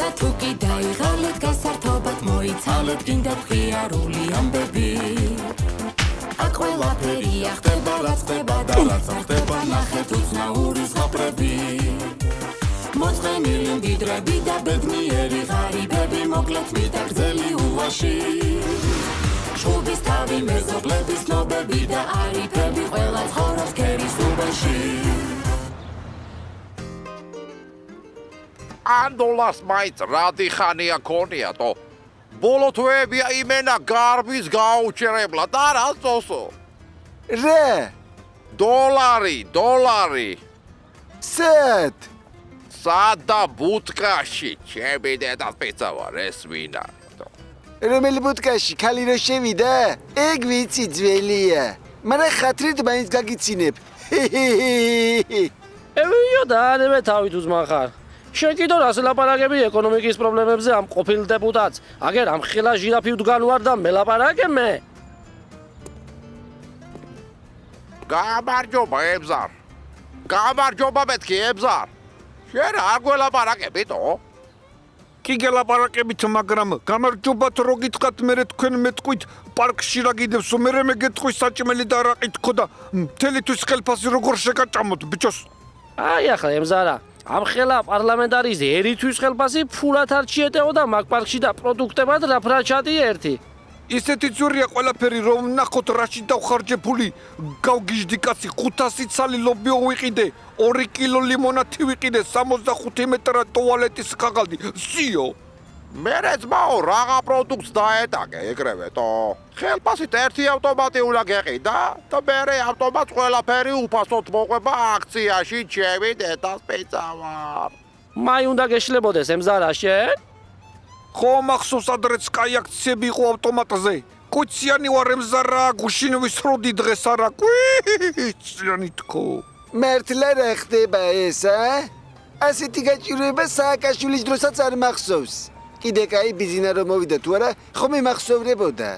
და თუ კი დაიღალეთ გასართობად მოიცალეთ გინდათ ღიარული ამბები აქ ყველაფერია ხდება რაც ხდება და რაც არ ხდება ნახეთ უცნაური ზღაპრები მოწყენილი მდიდრები და ბედნიერი ღარიბები მოკლეთ მიტაგრძელი ულვაში შუბის თავი მეზობლების ნობები და არიფები ყველა ცხოვრობს ქერის უბანში ანდოლას მაინც რა დიხანია ქონიათო ბოლო თვეებია იმენა გარბის გაუჩერებლად და რა წოსო რა დოლარი სად სადა ბუტკაში ჩემი დედას პიცა ვარ ეს ვინა რომელი ბუტკაში ქალი რო შევიდა ეგ ვიცი ძველია მაგრამ ხათრით მაინც გაგიცინებ ევიო და ანე თავით უზმახარ შენ კიდევ რას ლაპარაკები ეკონომიკის პრობლემებზე ამ ყოფილ დეპუტატს აგერ ამ ხილა ჟირაფი ვდგან ვარ და მელაპარაკე მე გამარჯობა ებზარ გამარჯობა მეთქი ებზარ შენ არ გველაპარაკებითო კი გელაპარაკებით მაგრამ გამარჯობათ რო გითხრათ მე თქვენ მეტყვით პარკში რა გიდევს მე მეგეთქვის საჭმელი და რაყი თქო და მთელთვის ხელფასი როგორ შეგაჭამოთ ბიჭოს აი ახლა ემზარა ამ ხელა პარლამენტარის ერთვის ხელფასი ფულად არ შეეტეო და მაგ პარკში და პროდუქტებად რა ფრაჩატი ერთი ისეთი ძურია ყველაფერი რომ ნახოთ რაში დავხარჯებული გავგიჟდი კაცი 500 ცალი ლობიო ვიყიდე 2 კილო ლიმონათი ვიყიდე 65 მეტრა ტუალეტის ხაღალდი სიო მერეც მაო რაღა პროდუქტს დაეტაკე ეგრევეთო ხელფასით ერთი ავტომატი უნდა გეყიდა და მერე ავტომატს ყველაფერი უფასოდ მოყვება აქციაში ჩემი დედას პიცა ვარ მაი უნდა გეშლებოდეს ემზარა შენ ხო მახსოვს ადრეც კაი აქციები იყო ავტომატზე კუციანი ვარ ემზარა გუშინ ვისროდი დღეს არა კუციანი თქო მართლა რა ხდება ეს ასეთი გაჭირვება სააკაშვილის დროსაც არ მახსოვს კიდე კაი ბიზინა რომ მოვიდა თუ არა ხომ იმახსოვრებოდა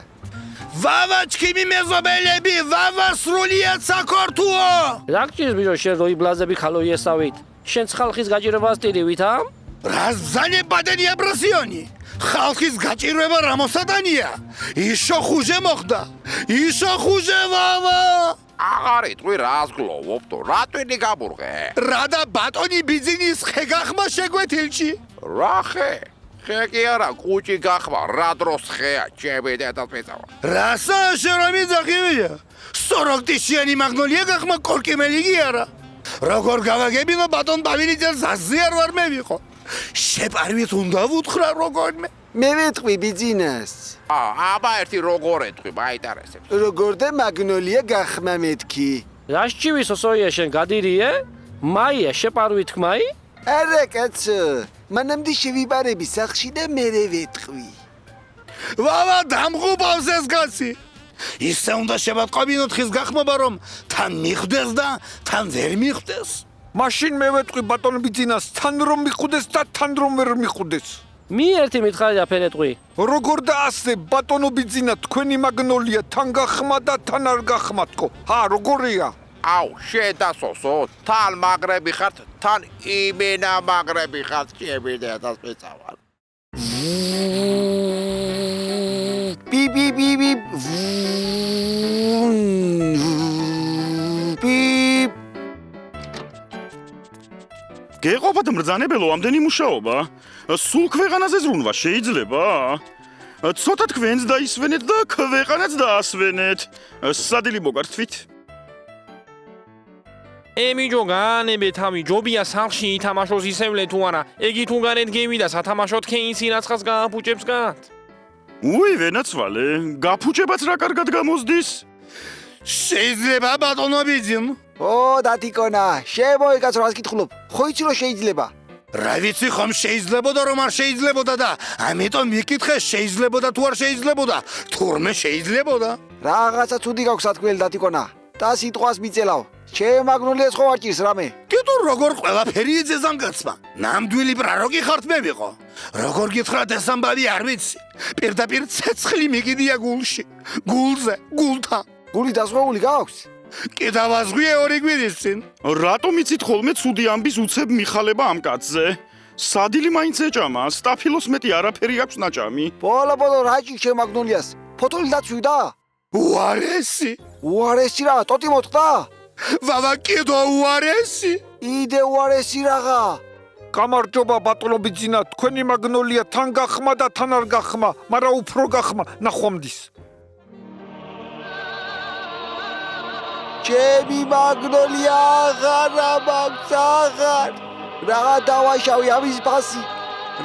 ვავაჩქიმი მეზობელები ვავა სრულიად საქორთუო რა გჭირს ბიჭო შენ რო იბლაზები ხალო იესავით შენ ხალხის გაჭირვებას ტირივით რას ბზანებადენი აბრასიონი ხალხის გაჭირვება რა მოსატანია იშო ხუჟე მოხდა იშო ხუჟე ვავა აღარ იტყვი რას გლოვობთო რატვინი გაბურღე რა და ბატონი ბიზინის ხე გახმა შეგვეთილში რა ხე ხე კი არა კუჭი გახმა რა დროს ხეა ჩემი დედას პიცა ვარ რასა შერომი ზახივია სოროქტიშიანი მაგნოლია გახმა კორკიმელი კი არა როგორ გავაგებინო ბატონ პავილიძეს ზაზიარ ვარ მე ვიყო შეპარვით უნდა ვუთხრა როგორმე მე ვეთყვი ბიზინას აბა ერთი როგორ ეთყვი მაინტერესებს როგორ და მაგნოლია გახმა მეთქი რაშჩივი სოსოია შენ გადირიე მაია შეპარვით ხმაი არა კაცო მანამდე შევიპარები სახში და მერე ვეთყვი ვავა დამღუბავს ეს კაცი ისე უნდა შევატყობინოთ ხის გახმობა რომ თან მიხვდეს და თან ვერ მიხვდეს მაშინ მე ვეთყვი ბატონ ბიზინას თან რომ მიხვდეს და თან რომ ვერ მიხვდეს მი ერთი მითხარი აფერეთყვი როგორ და ასე ბატონო ბიზინა თქვენი მაგნოლია თან გახმა და თან არ გახმა თქო როგორია აუ შედასოსო თან მაგრები ხართ თან იმენა მაგრები ხართ ჩემი დედას პიცა ვარ ბი ბი ბი ბი ბი გეყოფათ მბრძანებელო ამდენი მუშაობა სულ ქვეყანაზე ზრუნვა შეიძლება ცოტა თქვენს დაისვენეთ და ქვეყანაც დაასვენეთ სადილი მოგართვით ემიჯო განებით ამი ჯობია სახლში ითამაშოს ისევლე თუ არა ეგი თუ განეთ გემიდა სათამაშოდ ქეინ სინაცხას გააფუჭებს გად უი ვენაცვალე გაფუჭებაც რა კარგად გამოსდის შეიძლება ბატონო ბიზინ დათიკონა შემოიკაც რას კითხულობ ხო იცი რომ შეიძლება რა ვიცი ხომ შეიძლებოდა რომ არ შეიძლებოდა და ამიტომ მიკითხე შეიძლებოდა თუ არ შეიძლებოდა თურმე შეიძლებოდა რაღაცა ცუდი გაქვს ათქველი დათიკონა და სიტყვას მიწელავ ჩემ მაგნოლიას ხო არ ჭირს რამე კიდო როგორ ყველაფერი იძეს ამ კაცმა ნამდვილი ბრაროკი ხართ მე ვიყო როგორ გითხრათ ეს ამბავი არ ვიცი პირდაპირ ცეცხლი მიგიდია გულში გულზე გულთან გული დასვეული გაქვს კიდევ აზღვიე ორი გვირის წინ რატომ იცით ხოლმე ცუდი ამბის უცებ მიხალება ამ კაცზე სადილი მაინც ეჭამა, სტაფილოს მეტი არაფერი აქვს ნაჭამი. ბოლო რაჭი შემაგნოლიას. ფოთოლი დაცვიდა? უარესი. უარესი რა, ტოტი მოწყდა? ვავა კიდო უარესი. იდე უარესი რაღა. გამარჯობა ბატონო ბიძინა, თქვენი მაგნოლია თან გახმა და თან არ გახმა, მაგრამ უფრო გახმა, ნახვამდის. ჩემი მაგნოლია აღარა მაქვს აღარ. რა დავაშავი ამის ფასი?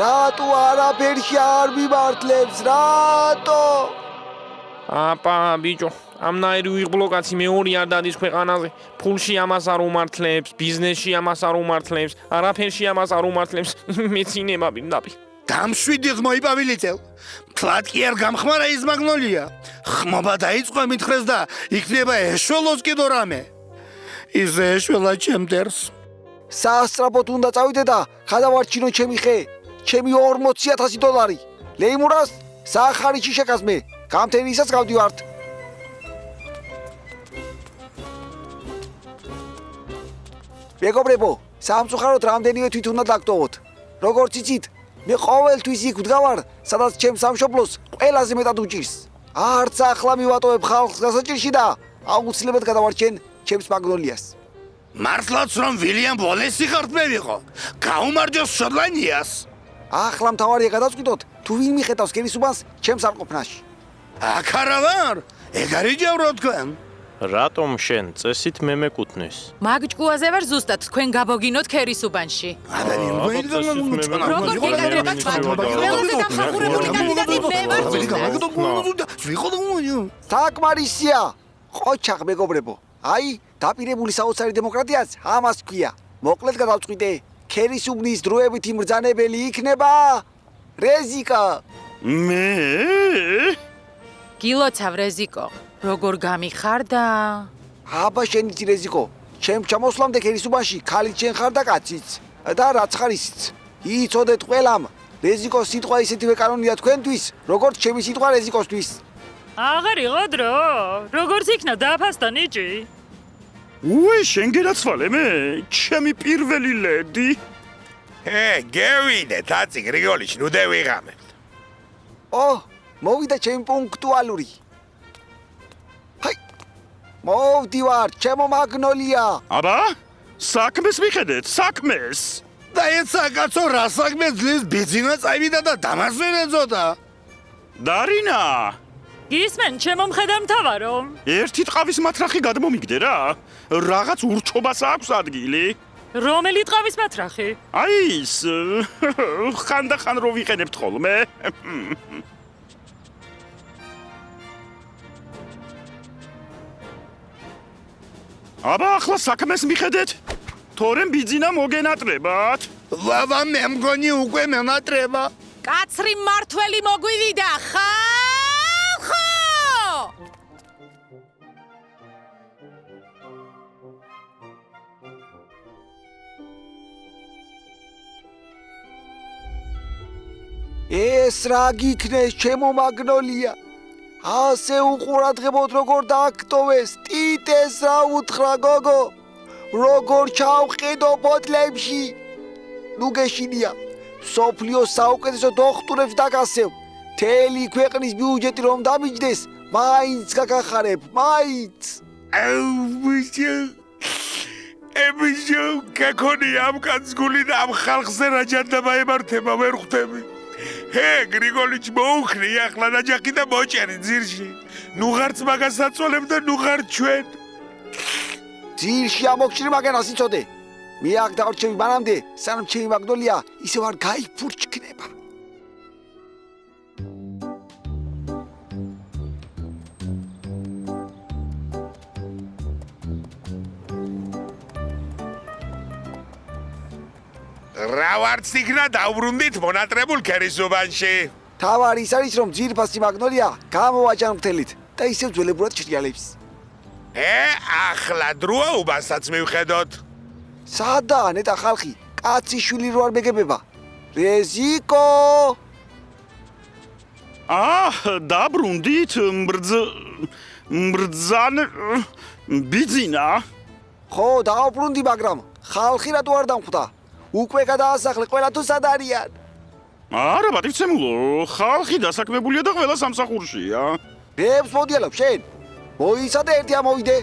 რატო არაფერში არ მიმართლებს? რატო? აპა ბიჭო, ამნაირი უიღბლოკაცი მეორე არ დადის ქვეყანაზე. ფულში ამას არ უმართლებს, ბიზნესში ამას არ უმართლებს, არაფერში ამას არ უმართლებს. მეცინება პირდაპირ. დამშვიდი მოიპავილიცელ. თლად კი არ გამხმარა ის მაგნოლია. ხმობა დაიწყო მითხრეს და იქნება ეშველოს კიდო რამე. ის ეშველა ჩემდერს. სასწრაფოდ უნდა წავიდე და გადავარჩინო ჩემი ხე, ჩემი 40,000 დოლარი. ლეიმურას სახარიში შეკასმე, გამთენისაც გავდივართ. მეგობრებო, სამწუხაროდ რამდენიმე თვით უნდა დაგტოვოთ. როგორც იცით, მე ყოველთვის იქ ვდგავარ, სადაც ჩემს სამშობლოს ყველაზე მეტად უჭირს. არც ახლა მივატოვებ ხალხს გასაჭირში და აუცილებლად გადავარჩენ ჩემს მაგნოლიას. მართლაც რომ ვილიამ ვოლესი ხართ მე ვიყო. გაუმარჯოს შოტლანდიას. ახლა მთავარია გადავწყვიტოთ, თუ ვინ მიხედავს ხელისუფლებას ჩემს არყოფნაში. აქ არა ვარ. ეგ არის ჯევრო თქვენ. რატომ შენ წესით მე მეკუთვნის? მაგჭკუაზე ვარ ზუსტად თქვენ გაბოგინოთ ქერისუბანში. როგორ გეკადრებათ ბატონო? ყველაზე დამსახურებული კანდიდატი მე ვარ ზუსტად. საკმარისია. ყოჩაღ მეგობრებო. აი, დაპირებული საოცარი დემოკრატიაც ამას ქვია. მოკლედ გადავწყვიტე, ქერისუბნის დროებითი მბრძანებელი იქნება რეზიკა. მე? გილოცავ რეზიკო. როგორ გამიხარ და აბა შენ იცი რეზიკო, ჩემ ჩამოსვლამდე ქერისუბანში ქალიც შენ ხარ და კაციც და რაც ხარ ისიც. იცოდეთ ყველამ, რეზიკოს სიტყვა ისეთივე კანონია თქვენთვის, როგორც ჩემი სიტყვა რეზიკოსთვის. აღარ იყო დრო, როგორც იქნა დააფასდა ნიჭი. უე, შენ გერაცვალე მე, ჩემი პირველი ლედი. გევიდეთ, აცი გრიგოლიჩ, ნუ დევიღამებთ. მოვიდა ჩემი პუნქტუალური. მოვდივარ, ჩემო მაგნოლია. აბა, საქმეს მიხედეთ, საქმეს. და ეს საკაცო რა საქმეს ძლივს ბიძინა წაივიდა და დამასვენ ეძოდა. დარინა. გისმენ, ჩემო მხედართმთავარო. ერთი ტყავის მათრახი გადმომიგდე რა. რაღაც ურჩობას აქვს ადგილი. რომელი ტყავის მათრახი? აი ის ხანდახან რო ვიყენებთ ხოლმე. აბა ახლა საქმეს მიხედეთ. თორემ ბიძინა მოგენატრებათ. ვავა მე მგონი უკვე მენატრება. კაცრი მართველი მოგვივიდა, ხალხო! ეს რა გიქნეს ჩემო მაგნოლია? ასე უყურადღებოდ როგორ დააქტოვეს, ტიტეს რა უთხრა გოგო, როგორ ჩავყიდო ბოთლებში. ნუ გეშინია, მსოფლიოს საუკეთესო დოქტორებს დაგასევ. მთელი ქვეყნის ბიუჯეტი რომ დამიჯდეს, მაინც გაგახარებ, მაინც. ებიჯო, გაქონია ამ კაცს გული და ამ ხალხზე რა ჯანდაბა ემართება, ვერ ხვდები. გრიგოლიჩ მოუხრი ახლა ნაჯახი და მოჭერი ძირში. ნუ ღარც მაგას აწოლებ და ნუ ღარ ჩვენ. ძირში ამოგჭრი მაგანას იცოდე. მე აქ დავრჩები მანამდე, სანამ ჩემი მაგნოლია ისევ არ გაიფურჩქნება. რა ვარც იქნა დაუბრუნდით მონატრებულ ქერისუბანში. თავარი ის არის რომ ძირფასი მაგნოლია გამოვაჯანმრთელით და ისევ ძველებურად შეჭრიალებს. ახლა დროა უბანსაც მივხედოთ. სადაა ნეტა ხალხი, კაცი შვილი რო არ მეგებება. რეზიკო! დაბრუნდით მბრძან ბიძინა. ხო, დაუბრუნდი, მაგრამ ხალხი რატო არ დამხვდა? უკვე გადაასახლე ყველა თუ სად არიან? არა პატივცემულო, ხალხი დასაქმებულია და ყველა სამსახურშია. რებს მოდიალობ შენ? მოიცადე ერთი ამოვიდე.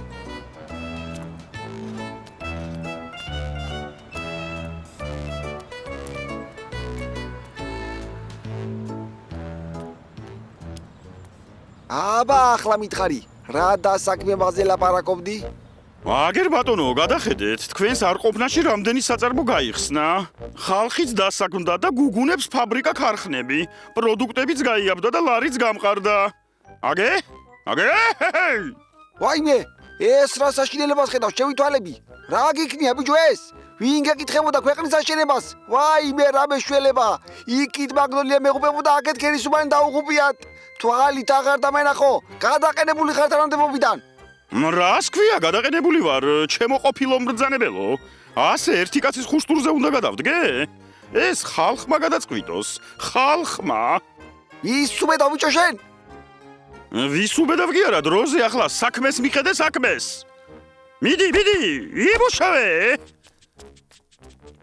აბა ახლა მითხარი, რა დასაქმებაზე ლაპარაკობდი? აგერ ბატონო, გადახედეთ, თქვენს არყოფნაში რამდენი საწარმო გაიხსნა. ხალხიც დასაქმდა და გუგუნებს ფაბრიკა ქარხნები, პროდუქტებიც გაიაბდა და ლარიც გამყარდა. აგე? ვაიმე, ეს რა საშინელებას ხედავს, შევითვალები. რა გიქნია ბიჭო ეს? ვინ გეკითხებოდა ქვეყნის აშენებას? ვაიმე, რა მეშველება. იქით მაგნოლია მეღუპებოდა, აქეთ ქერისუბანი დაუღუპიათ. თვალით აღარ დამენახო, გადაყენებული ხართ რამდებობიდან. რას ქვია, გადაყენებული ვარ, ჩემო ყოფილო მბრძანებელო. ასე ერთი კაცის ხუშტურზე უნდა გადავდგე? ეს ხალხმა გადაწყვიტოს, ხალხმა. ვის უბედავ ბიჭო შენ? ვის უბედავ კი არა, დროზე ახლა საქმეს მიხედე საქმეს. მიდი, იმუშავე.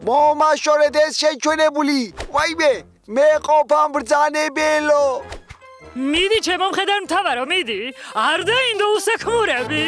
მომაშორეთ ეს შეჩვენებული. ვაიმე, მე ყოფა მბრძანებელო. მიდი ჩემო მხედარ მთავარო, მიდი. არ დაინდო უსაქმურები.